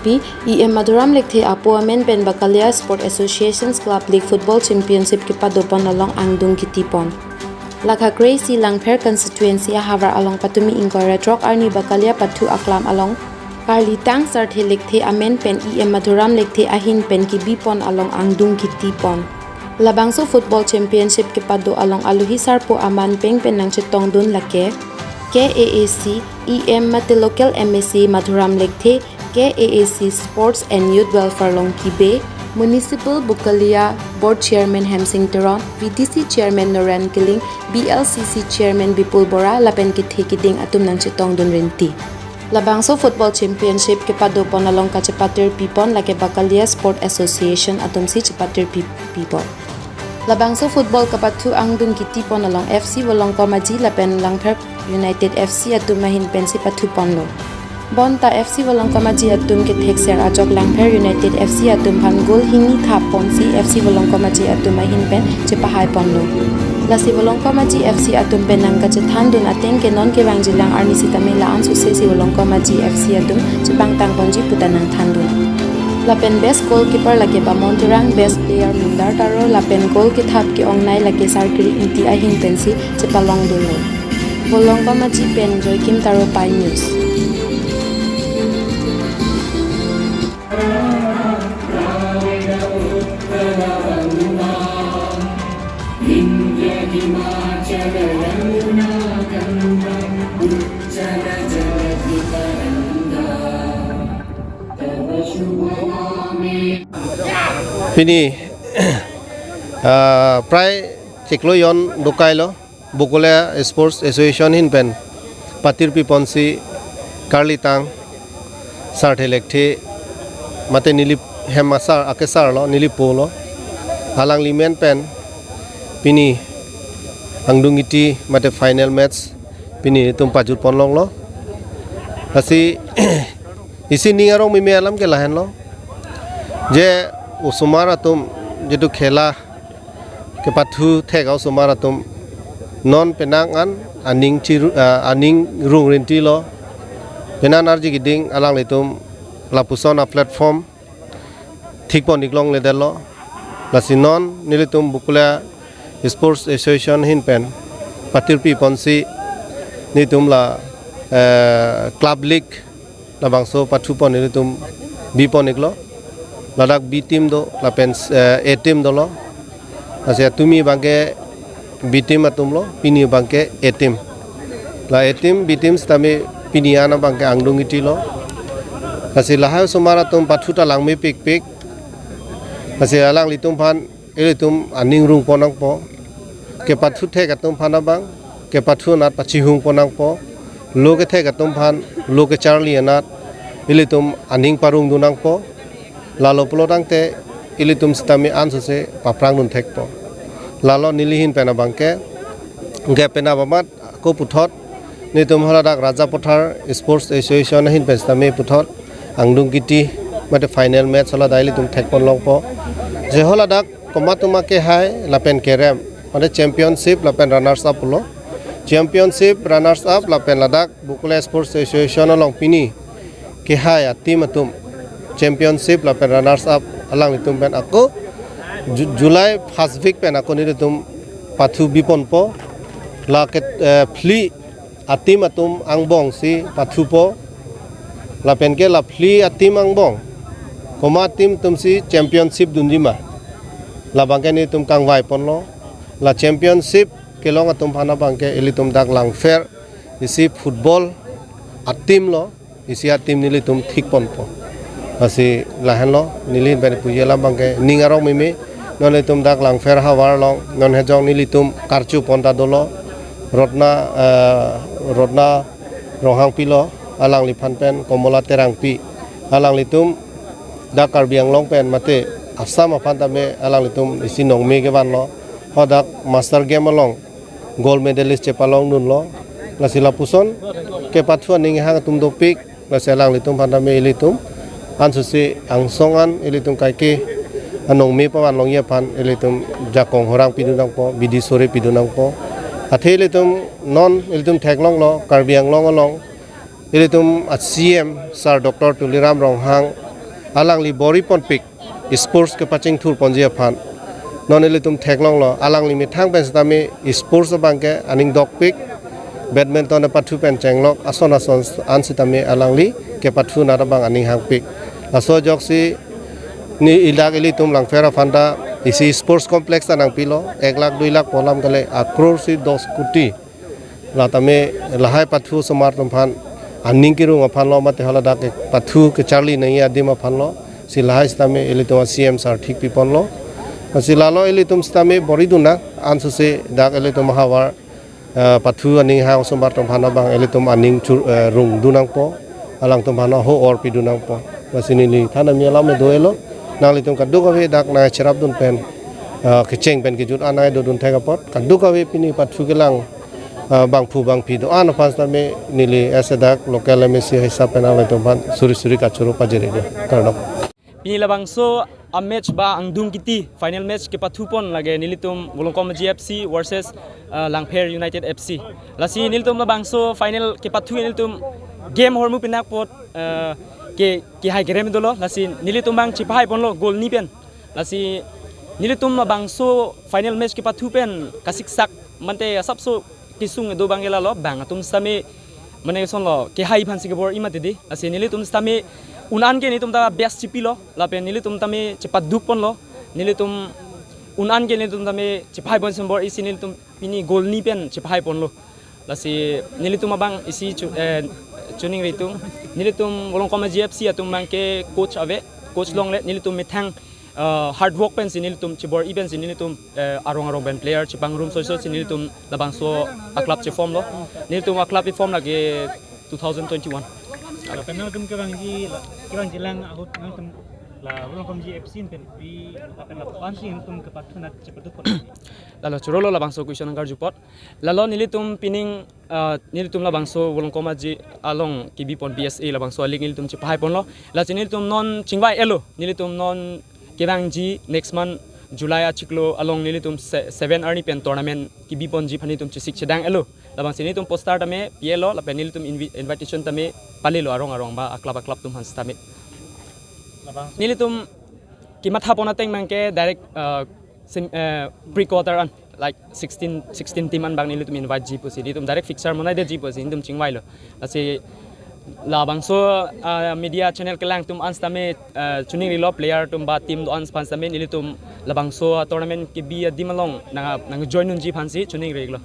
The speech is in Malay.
Longki, Em Madhuram Lekthe Apo Amen pen Bakalia Sport Associations Club League Football Championship kapado pon along Angdung kiti pon. Lakha Crazy langpher constituency ahavar along patumi ingkoi rathrok arni Bakalia pathu aklam along karlitang Sarthe Lekthe amen pen Em Madhuram Lekthe ahin pen kibi pon along Angdung kiti pon. Labangso Football Championship kapado along alohi asarpo aman peng pen nang chetong dun lake. KAAC Em local MAC Madhuram Lekthe KAAC Sports and Youth Welfare Longki Municipal Bakalia Board Chairman Hemsing VTC Chairman Noran Kiling BLCC Chairman Bipul Bora lapen kithe kiding atum nang chetong dun rinti. Labangso Football Championship kapado pon along kacepatir pipon lake Bakalia Sport Association atum si cepatir pipon. Labangso Football kapathu Angdung kiti pon along FC Wolongko maji lapen langpher United FC atum mahin pensi pathu ponlo. Bonta FC Wolongko maji atum kithek ser ajok langpher United FC atum pangul hini thap ponsi FC Wolongko maji atum mahin pen cepahai ponlo. Lasi Wolongko maji FC atum penang kacethan dun ateng ke non ke wangjilang arni sitame laan susesi Wolongko maji FC atum cepang tang ponji putanang thandun. Lapen best goalkeeper lake Bamontirang best player Mundar Taro lapen goal ki thap ki ongnai lake sarkiri inti ahin pensi cepalong dulo. Wolongko maji pen joy kim taro pai news. Pini prai cikloyon dokailo Bakalia Sports Association hin pen patir piponsi karlitang Sarthe Lekthe mate nilip hemasar akesar lo nilipolo halang limen pen pini Angdung iti mate final match pini tum pajur ponlong lo asi isi ningarong mimi alam ke lahen lo je usumara tum jetu khela ke pathu thega usumara tum non penangan aning rung rinti lo penan arji giding alang litum lapusona platform thikpon niklong le delo lasinon nilitum Bakalia Sports Association hin pen patir pi ponsi nitum la club league Labangso pathu pon nilitum bipon niklo ladak B team do lapen A team do lo asia tumi bangke B team atum lo pini bangke A team la A team B team stame pini ana bangke Angdung iti lo asi lahai sumara tum pathu ta langme pik asi alang litum phan elitum aning rung ponang po ke pathu the katum phana bang ke pathu nat pachihung ponang po loke the katum phan loke charli anat elitum aning parung dunang po lalo pelotang te ilitum stami ansose paprang nun thekpo lalo nilihin pena bangke ge pena bamat ko puthot nitum haladak raja pothar Sports Association hin pestami puthot Angdung kiti mate final match hala daili tum thekpon longpo je haladak komatuma ke hai lapen kerem mate championship lapen runners up lo championship runners up lapen ladak Bakalia Sports Association along pini ke hai team atum championship la pen runners up alang litum pen ako July first week pen ako nitum pathu bipon po la ke phli atim atum angbong si pathu po la pen ke la phli atim angbong koma tim tum si championship dunjima la bangke ni tum kang vai pon lo la championship ke long atum phana bangke elitum dak langpher isi football atim lo isi atim nilitum thik pon po asi lahan lo nilin ben pujela bangke ningarong mimi non litum dak langpher hawar long non hejong nilitum karchu ponta dolo rodna rohang pilo alang lipan pen komola terang pi alang litum dak karbiang long pen mate asam apan tame alang litum isi nong me ke ban lo hodak master game along gold medalist cepalong nun lo lasila puson ke pathuan ning hang tum dopik laselang litum pandame ilitum ansusi angsongan ilitum kaike anong me pawan longya pan ilitum jakong horang pidunang po bidi sore pidunang po athe ilitum non ilitum theklong lo karbiang long along ilitum KAAC Em sar Dr. Tuliram ronghang alang li bori pon pik sports ke paching thur ponjia phan non eli tum theklong lo alang li mi thang pen stami sports bang ke aning dok pik badminton na pathu pen chenglok ason an sitami alang li ke pathu na bang aning hang pik aso joksi ni ilag eli tum langphera fanda isi sports complex anang pilo 1 lakh 2 lakh polam kale akror si 10 koটি latame lahai pathu samar tum phan aning ki rung aphan lo mate hala dak pathu ke charli nei adim aphan lo si lahai stame eli tum CM sar thik pipon lo si lalo eli tum stame boriduna ansu se dak eli tum ahavar pathu aning ha samar tum phan bang eli tum aning rung dunang po alang tum phan ho or pi dunang po masini li thana mi lam me doelo nang li tum kaduk ave dak na cherap dun pen kecheng pen kijut anai do dun thega pot kaduk ave pini pathu gelang bang phu bang pi do an pas tame nili esedak local msi hisab pen alai tum ban suri suri kachuru pajeri do karno Pini Labangso a match ba Angdung kiti final match ke pathu pon lage nilitum Longki GFC versus langpher United FC lasi nilitum Labangso final ke pathu nilitum game hormu pinak pot ke hai gerem dolo lasi nilitum bang chipai pon lo gol ni pen lasi nilitum Labangso final match ke pathu pen kasik sak mante sabso kisung do bangela lo bang atum sami mane son lo ke hai phan sikabor imate di lasi nilitum sami unan ke nitum ta best chipi lo lape nilitum tame cepat duk pon lo nilitum unan ke nitum tame chipai pon sembor isi nilitum pini gol ni pen chipai pon lo lasi nilitum abang isi tuning ritung nilitum Longki GFC atum bang ke coach long le nilitum mithang hard work pen sinilitum chibor event sinilitum arong ben player chipang room so sinilitum Labangso aklam che form lo nilitum aklam form lagi 2021 Kenal tum kerang jelang ahut nang tum la Longki GFC pen pi akan lapan sih tum ke pathu na cepet pon lalo churolo Labangso question ngar jupot lalo nilitum pining nilitum Labangso Longki ji along kibi pon BSA Labangso alik nilitum chipai pon lo la nilitum non chingwai elo nilitum non kerang ji next month July achiklo along nilitum 7 arni pen tournament kibi pon ji phanitum chisik chedang elo labang sinitum poster tame pielo la penilitum invitation tame palilo arong ba aklab tum hans tame nilitum kimatha pona teng mangke direct pre quarter an like 16 team an bang nilitum invite ji posi nilitum direct fixture monai de ji posi nilitum chingwai lo ase Labangso media channel kelang tum ans tame chuning rilo player tum ba team do ans pans tame nilitum Labangso tournament ke bi dimalong nang join nun ji phansi chuning reglo